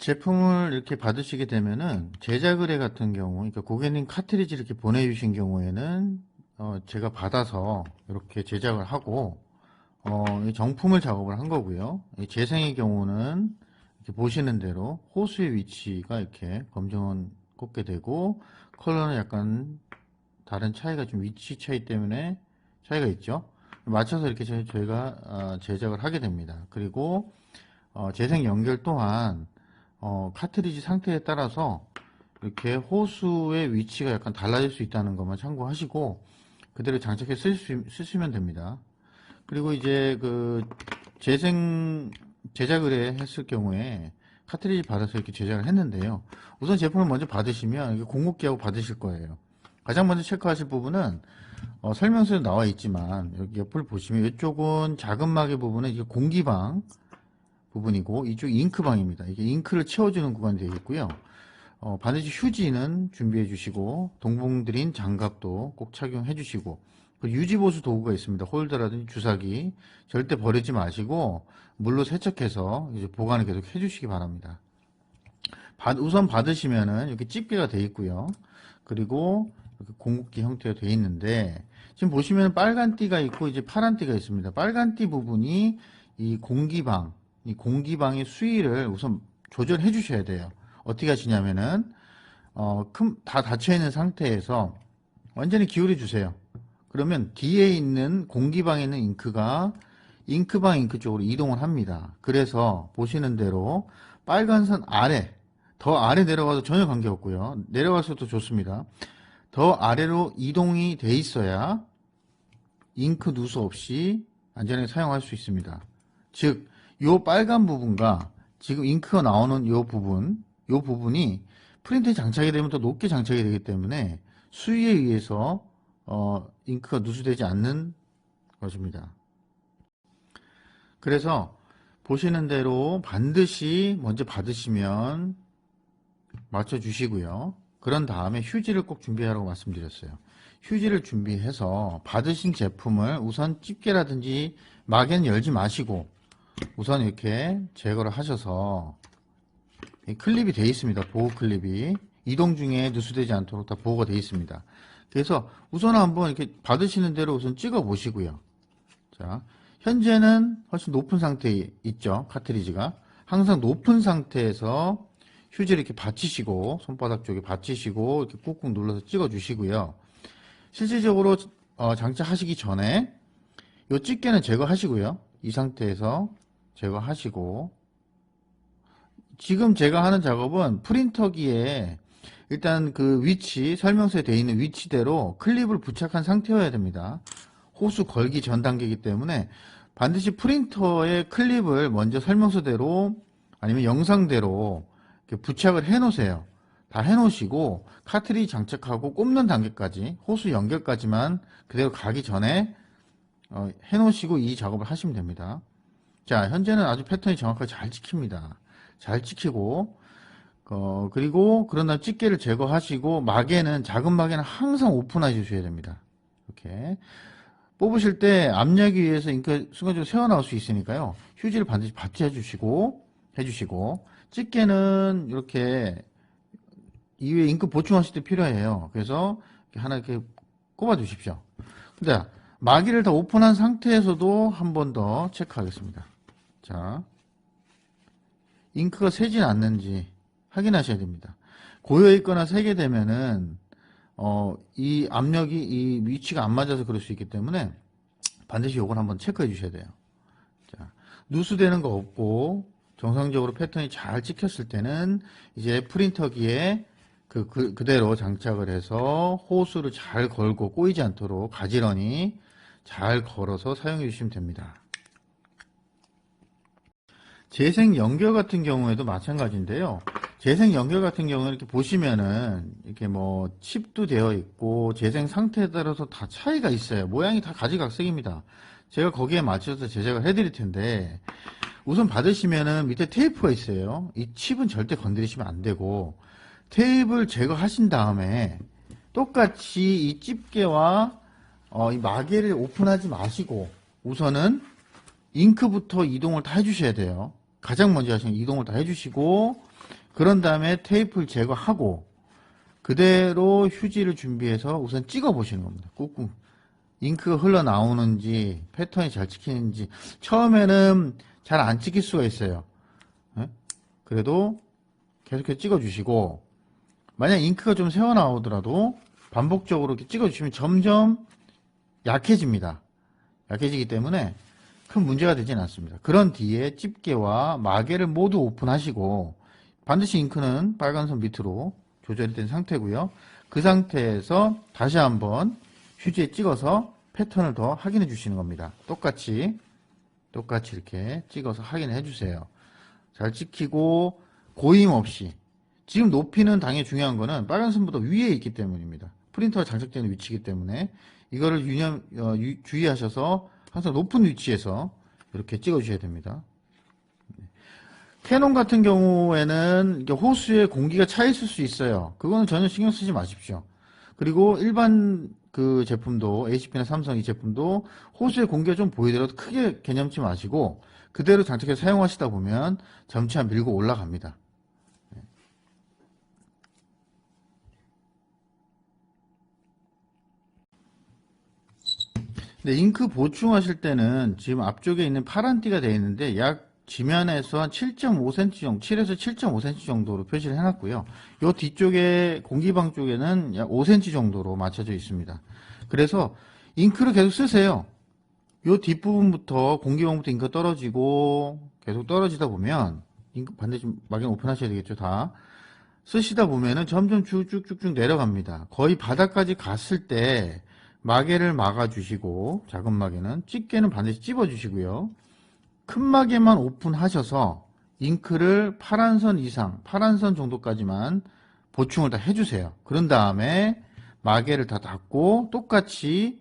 제품을 이렇게 받으시게 되면은 제작 의뢰 같은 경우, 그러니까 고객님 카트리지 이렇게 보내주신 경우에는 제가 받아서 이렇게 제작을 하고 이 정품을 작업을 한 거고요. 이 재생의 경우는 이렇게 보시는 대로 호수의 위치가 이렇게 검정은 꽂게 되고 컬러는 약간 다른 차이가 좀 위치 차이 때문에 차이가 있죠. 맞춰서 이렇게 저희가 제작을 하게 됩니다. 그리고 재생 연결 또한 카트리지 상태에 따라서 이렇게 호수의 위치가 약간 달라질 수 있다는 것만 참고하시고 그대로 장착해 쓰시면 됩니다. 그리고 이제 그 제작을 했을 경우에 카트리지 받아서 이렇게 제작을 했는데요. 우선 제품을 먼저 받으시면 이게 공급기하고 받으실 거예요. 가장 먼저 체크하실 부분은 설명서에 나와 있지만 여기 옆을 보시면 이쪽은 작은 마개 부분은 이게 공기방 부분이고 이쪽 잉크방입니다. 이게 잉크를 채워주는 구간이 되겠고요. 반드시 휴지는 준비해 주시고 동봉 드린 장갑도 꼭 착용해 주시고 유지보수 도구가 있습니다. 홀더라든지 주사기 절대 버리지 마시고 물로 세척해서 이제 보관을 계속 해 주시기 바랍니다. 우선 받으시면은 이렇게 집게가 되어 있고요. 그리고 이렇게 공급기 형태로 되어 있는데 지금 보시면 빨간 띠가 있고 이제 파란 띠가 있습니다. 빨간 띠 부분이 이 공기방의 수위를 우선 조절해 주셔야 돼요. 어떻게 하시냐면은 다 닫혀 있는 상태에서 완전히 기울여 주세요. 그러면 뒤에 있는 공기방에 있는 잉크가 잉크방 잉크 쪽으로 이동을 합니다. 그래서 보시는 대로 빨간 선 아래, 더 아래 내려가도 전혀 관계없고요. 내려가서도 좋습니다. 더 아래로 이동이 돼 있어야 잉크 누수 없이 안전하게 사용할 수 있습니다. 즉, 요 빨간 부분과 지금 잉크가 나오는 요 부분이 프린터에 장착이 되면 더 높게 장착이 되기 때문에 수위에 의해서 잉크가 누수되지 않는 것입니다. 그래서 보시는 대로 반드시 먼저 받으시면 맞춰주시고요. 그런 다음에 휴지를 꼭 준비하라고 말씀드렸어요. 휴지를 준비해서 받으신 제품을 우선 집게라든지 마개는 열지 마시고 우선 이렇게 제거를 하셔서 클립이 되어 있습니다. 보호 클립이 이동 중에 누수되지 않도록 다 보호가 되어 있습니다. 그래서 우선 한번 이렇게 받으시는 대로 우선 찍어 보시고요. 자, 현재는 훨씬 높은 상태에 있죠. 카트리지가 항상 높은 상태에서 휴지를 이렇게 받치시고 손바닥 쪽에 받치시고 이렇게 꾹꾹 눌러서 찍어 주시고요. 실질적으로 장착하시기 전에 이 집게는 제거하시고요. 이 상태에서 제거하시고 지금 제가 하는 작업은 프린터기에 일단 그 위치 설명서에 되어 있는 위치대로 클립을 부착한 상태여야 됩니다. 호수 걸기 전 단계이기 때문에 반드시 프린터에 클립을 먼저 설명서대로 아니면 영상대로 이렇게 부착을 해 놓으세요. 다 해 놓으시고 카트리지 장착하고 꼽는 단계까지 호수 연결까지만 그대로 가기 전에 해 놓으시고 이 작업을 하시면 됩니다. 자, 현재는 아주 패턴이 정확하게 잘 찍힙니다. 잘 찍히고 그리고 그런 다음 집게를 제거하시고 마개는 작은 마개는 항상 오픈해 주셔야 됩니다. 이렇게 뽑으실 때 압력에 의해서 잉크가 순간적으로 새어나올 수 있으니까요. 휴지를 반드시 받쳐 해주시고 집게는 이렇게 이후에 잉크 보충하실 때 필요해요. 그래서 하나 이렇게 꼽아 주십시오. 근데 마개를 다 오픈한 상태에서도 한 번 더 체크하겠습니다. 자, 잉크가 새진 않는지 확인하셔야 됩니다. 고여 있거나 새게 되면은 이 압력이 이 위치가 안 맞아서 그럴 수 있기 때문에 반드시 요걸 한번 체크해 주셔야 돼요. 자, 누수되는 거 없고 정상적으로 패턴이 잘 찍혔을 때는 이제 프린터기에 그대로 장착을 해서 호수를 잘 걸고 꼬이지 않도록 가지런히 잘 걸어서 사용해 주시면 됩니다. 재생 연결 같은 경우에도 마찬가지인데요. 재생 연결 같은 경우는 이렇게 보시면은 이렇게 뭐 칩도 되어 있고 재생 상태에 따라서 다 차이가 있어요. 모양이 다 가지각색입니다. 제가 거기에 맞춰서 제작을 해드릴 텐데 우선 받으시면은 밑에 테이프가 있어요. 이 칩은 절대 건드리시면 안 되고 테이프를 제거하신 다음에 똑같이 이 집게와 이 마개를 오픈하지 마시고 우선은 잉크부터 이동을 다 해주셔야 돼요. 가장 먼저 하시는 이동을 다 해주시고, 그런 다음에 테이프를 제거하고 그대로 휴지를 준비해서 우선 찍어 보시는 겁니다. 꾹꾹 잉크가 흘러나오는지 패턴이 잘 찍히는지. 처음에는 잘 안 찍힐 수가 있어요. 예? 그래도 계속해서 찍어 주시고, 만약 잉크가 좀 새어나오더라도 반복적으로 이렇게 찍어 주시면 점점 약해집니다. 약해지기 때문에 큰 문제가 되진 않습니다. 그런 뒤에 집게와 마개를 모두 오픈하시고, 반드시 잉크는 빨간 선 밑으로 조절이 된 상태고요. 그 상태에서 다시 한번 휴지에 찍어서 패턴을 더 확인해 주시는 겁니다. 똑같이 이렇게 찍어서 확인해 주세요. 잘 찍히고 고임 없이. 지금 높이는 당연히 중요한 거는 빨간 선보다 위에 있기 때문입니다. 프린터가 장착되는 위치이기 때문에 이거를 주의하셔서 항상 높은 위치에서 이렇게 찍어 주셔야 됩니다. 캐논 같은 경우에는 호스에 공기가 차 있을 수 있어요. 그거는 전혀 신경 쓰지 마십시오. 그리고 일반 그 제품도, HP나 삼성 이 제품도 호스에 공기가 좀 보이더라도 크게 개념치 마시고 그대로 장착해서 사용하시다 보면 점차 밀고 올라갑니다. 근데 잉크 보충하실 때는 지금 앞쪽에 있는 파란 띠가 되어 있는데 약 지면에서 한 7.5cm 정도, 7에서 7.5cm 정도로 표시를 해놨고요. 요 뒤쪽에 공기방 쪽에는 약 5cm 정도로 맞춰져 있습니다. 그래서 잉크를 계속 쓰세요. 요 뒷부분부터 공기방부터 잉크가 떨어지고 계속 떨어지다 보면 잉크 반드시 막연 오픈하셔야 되겠죠. 다 쓰시다 보면은 점점 쭉쭉쭉쭉 내려갑니다. 거의 바닥까지 갔을 때 마개를 막아주시고, 작은 마개는 집게는 반드시 찝어주시고요. 큰 마개만 오픈하셔서 잉크를 파란 선 이상, 파란 선 정도까지만 보충을 다 해주세요. 그런 다음에 마개를 다 닫고 똑같이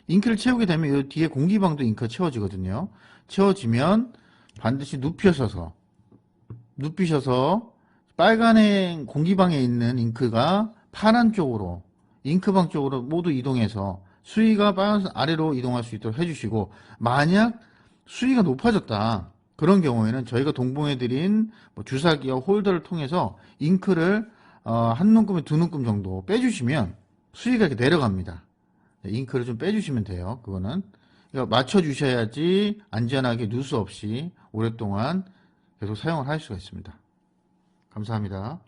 잉크를 채우게 되면 이 뒤에 공기방도 잉크가 채워지거든요. 채워지면 반드시 눕히셔서 빨간색 공기방에 있는 잉크가 파란 쪽으로, 잉크방 쪽으로 모두 이동해서 수위가 빨간색 아래로 이동할 수 있도록 해주시고, 만약 수위가 높아졌다 그런 경우에는 저희가 동봉해드린 주사기와 홀더를 통해서 잉크를 한 눈금에 두 눈금 정도 빼주시면 수위가 이렇게 내려갑니다. 잉크를 좀 빼주시면 돼요. 그거는 맞춰주셔야지 안전하게 누수 없이 오랫동안 계속 사용을 할 수가 있습니다. 감사합니다.